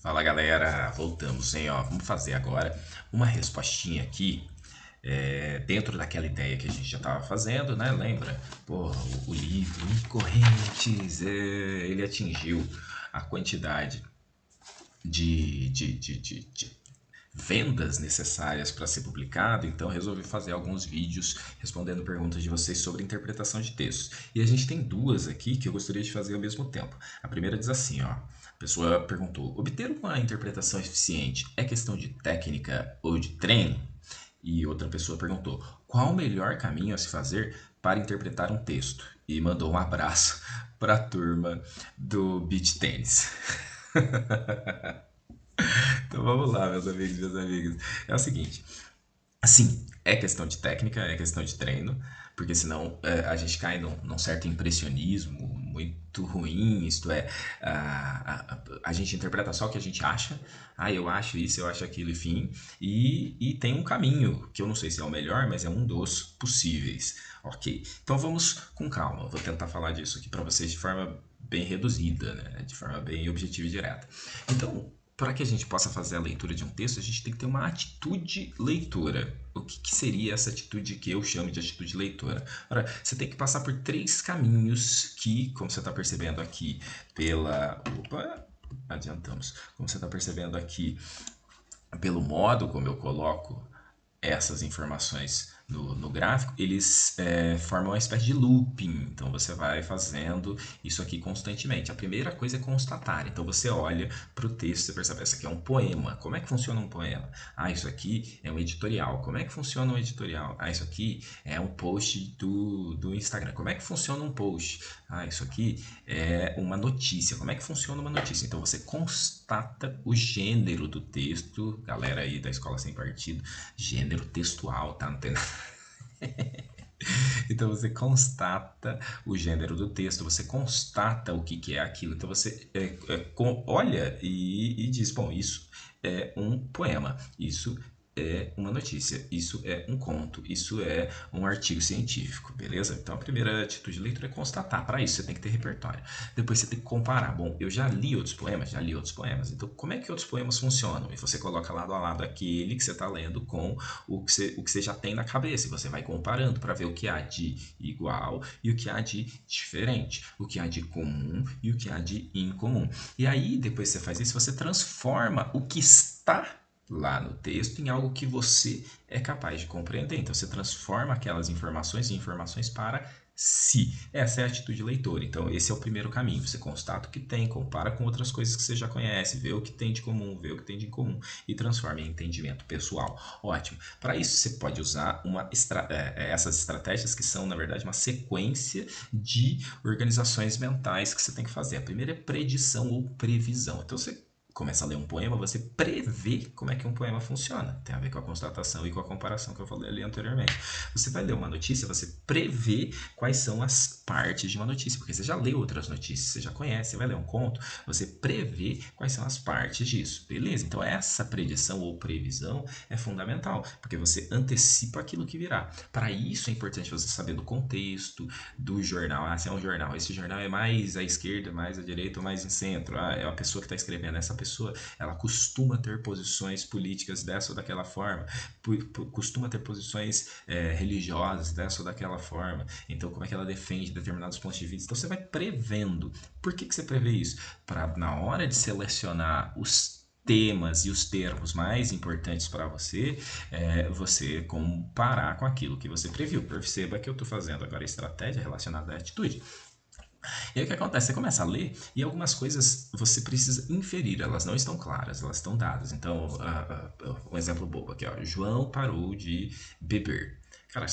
Fala galera, voltamos, hein? Ó, vamos fazer agora uma respostinha aqui dentro daquela ideia que a gente já estava fazendo, né? Lembra? Pô, o livro Incorrentes, ele atingiu a quantidade de vendas necessárias para ser publicado, então resolvi fazer alguns vídeos respondendo perguntas de vocês sobre interpretação de textos. E a gente tem duas aqui que eu gostaria de fazer ao mesmo tempo. A primeira diz assim, ó, a pessoa perguntou: obter uma interpretação eficiente é questão de técnica ou de treino? E outra pessoa perguntou: qual o melhor caminho a se fazer para interpretar um texto? E mandou um abraço para a turma do beach tênis. Então vamos lá, meus amigos e minhas amigas. É o seguinte, assim, é questão de técnica, é questão de treino, porque senão a gente cai num certo impressionismo muito ruim, isto é, a gente interpreta só o que a gente acha, eu acho isso, eu acho aquilo, enfim, e tem um caminho, que eu não sei se é o melhor, mas é um dos possíveis, ok? Então vamos com calma, vou tentar falar disso aqui para vocês de forma bem reduzida, né? De forma bem objetiva e direta. Então, para que a gente possa fazer a leitura de um texto, a gente tem que ter uma atitude leitora. O que seria essa atitude que eu chamo de atitude leitora? Ora, você tem que passar por três caminhos que, como você está percebendo aqui pela. Opa, adiantamos. Como você está percebendo aqui pelo modo como eu coloco essas informações no gráfico, eles formam uma espécie de looping. Então você vai fazendo isso aqui constantemente. A primeira coisa é constatar. Então você olha para o texto e percebe: isso aqui é um poema. Como é que funciona um poema? Isso aqui é um editorial. Como é que funciona um editorial? Isso aqui é um post do Instagram. Como é que funciona um post? Isso aqui é uma notícia. Como é que funciona uma notícia? Então você constata o gênero do texto, galera aí da Escola Sem Partido, gênero textual, tá? Não tem nada. Então você constata o gênero do texto, você constata o que é aquilo. Então você olha e diz: bom, isso é um poema, isso é uma notícia, isso é um conto, isso é um artigo científico, beleza? Então a primeira atitude de leitura é constatar. Para isso você tem que ter repertório. Depois você tem que comparar. Bom, eu já li outros poemas, já li outros poemas. Então como é que outros poemas funcionam? E você coloca lado a lado aquele que você está lendo com o que você já tem na cabeça. E você vai comparando para ver o que há de igual e o que há de diferente, o que há de comum e o que há de incomum. E aí, depois que você faz isso, você transforma o que está lá no texto em algo que você é capaz de compreender. Então você transforma aquelas informações em informações para si. Essa é a atitude leitora. Então esse é o primeiro caminho. Você constata o que tem, compara com outras coisas que você já conhece, vê o que tem de comum, vê o que tem de incomum e transforma em entendimento pessoal. Ótimo. Para isso você pode usar essas estratégias que são, na verdade, uma sequência de organizações mentais que você tem que fazer. A primeira é predição ou previsão. Então você começa a ler um poema, você prevê como é que um poema funciona. Tem a ver com a constatação e com a comparação que eu falei ali anteriormente. Você vai ler uma notícia, você prevê quais são as partes de uma notícia, porque você já leu outras notícias, você já conhece. Você vai ler um conto, você prevê quais são as partes disso, beleza? Então essa predição ou previsão é fundamental, porque você antecipa aquilo que virá. Para isso é importante você saber do contexto do jornal. Se é um jornal, esse jornal é mais à esquerda, mais à direita ou mais em centro. É a pessoa que está escrevendo, essa pessoa, ela costuma ter posições políticas dessa ou daquela forma, costuma ter posições religiosas dessa ou daquela forma. Então, como é que ela defende determinados pontos de vista? Então, você vai prevendo. Por que você prevê isso? Para, na hora de selecionar os temas e os termos mais importantes para você, você comparar com aquilo que você previu. Perceba que eu estou fazendo agora a estratégia relacionada à atitude. E aí o que acontece? Você começa a ler e algumas coisas você precisa inferir, elas não estão claras, elas estão dadas. Então, um exemplo bobo aqui, ó. João parou de beber. Cara,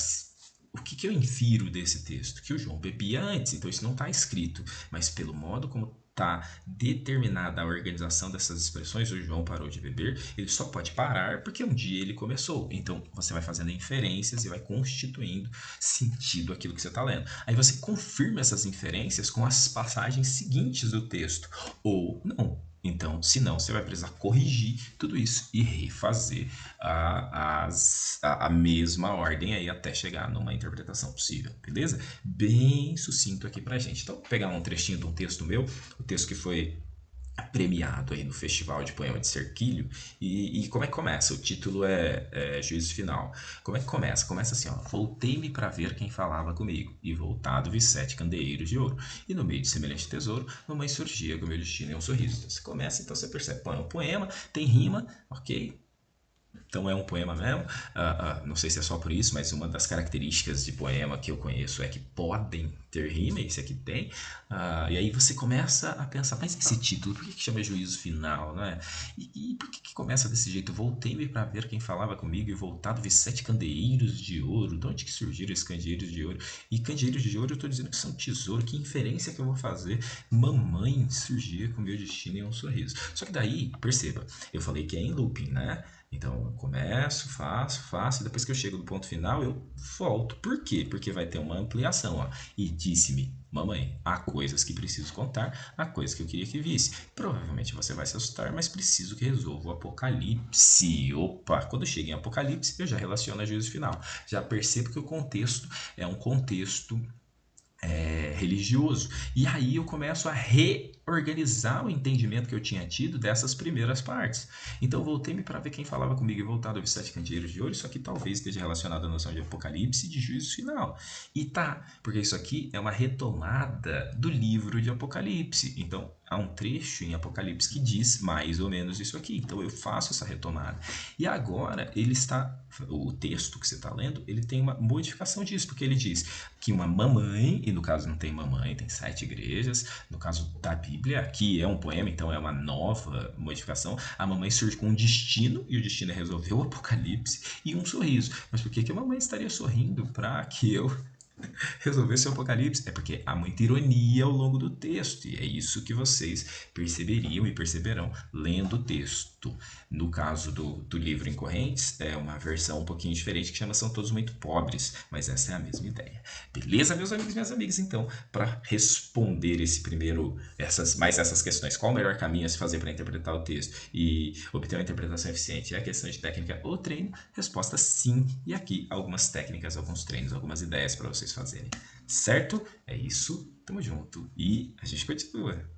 o que eu infiro desse texto? Que o João bebia antes, então isso não está escrito, mas pelo modo como está determinada a organização dessas expressões, o João parou de beber, ele só pode parar porque um dia ele começou. Então você vai fazendo inferências e vai constituindo sentido aquilo que você está lendo. Aí você confirma essas inferências com as passagens seguintes do texto, ou não. Então, se não, você vai precisar corrigir tudo isso e refazer a mesma ordem aí até chegar numa interpretação possível, beleza? Bem sucinto aqui pra gente. Então, vou pegar um trechinho de um texto meu, o texto que foi premiado aí no Festival de Poema de Serquilho. E como é que começa? O título é Juízo Final. Como é que começa? Começa assim, ó. Voltei-me para ver quem falava comigo, e voltado vi 7 candeeiros de ouro. E no meio de semelhante tesouro, mamãe surgia com meu destino em um sorriso. Então você começa, então você percebe, pô, é um poema, tem rima, ok? Então é um poema mesmo. Não sei se é só por isso, mas uma das características de poema que eu conheço é que podem ter rima, esse aqui tem. E aí você começa a pensar, mas esse título, por que chama Juízo Final, não é? E por que começa desse jeito? Voltei-me para ver quem falava comigo, e voltado vi 7 candeeiros de ouro. De onde que surgiram esses candeeiros de ouro? E candeeiros de ouro eu estou dizendo que são tesouro. Que inferência que eu vou fazer? Mamãe surgia com meu destino em um sorriso. Só que daí, perceba, eu falei que é em looping, né? Então eu começo, faço, e depois que eu chego no ponto final, eu volto. Por quê? Porque vai ter uma ampliação, ó. E disse-me, mamãe, há coisas que preciso contar, há coisas que eu queria que visse. Provavelmente você vai se assustar, mas preciso que resolva o Apocalipse. Opa, quando chega em Apocalipse, eu já relaciono a juízo final. Já percebo que o contexto é um contexto religioso. E aí eu começo a reorganizar o entendimento que eu tinha tido dessas primeiras partes. Então voltei-me para ver quem falava comigo, e voltado aos 7 candeeiros de ouro. Isso aqui talvez esteja relacionado à noção de Apocalipse e de juízo final. E tá, porque isso aqui é uma retomada do livro de Apocalipse. Então há um trecho em Apocalipse que diz mais ou menos isso aqui. Então eu faço essa retomada. E agora ele está, o texto que você está lendo, ele tem uma modificação disso, porque ele diz que uma mamãe, e no caso não tem mamãe, tem 7 igrejas. No caso da Bíblia, aqui é um poema, então é uma nova modificação. A mamãe surge com um destino, e o destino é resolver o Apocalipse, e um sorriso. Mas por que que a mamãe estaria sorrindo para que eu resolver seu apocalipse? É porque há muita ironia ao longo do texto, e é isso que vocês perceberiam e perceberão lendo o texto. No caso do livro Incorrentes, é uma versão um pouquinho diferente que chama São Todos Muito Pobres, mas essa é a mesma ideia. Beleza, meus amigos e minhas amigas? Então, para responder esse primeiro, essas questões, qual o melhor caminho a se fazer para interpretar o texto e obter uma interpretação eficiente? É a questão de técnica ou treino? Resposta sim. E aqui algumas técnicas, alguns treinos, algumas ideias para vocês fazerem. Certo? É isso. Tamo junto. E a gente continua.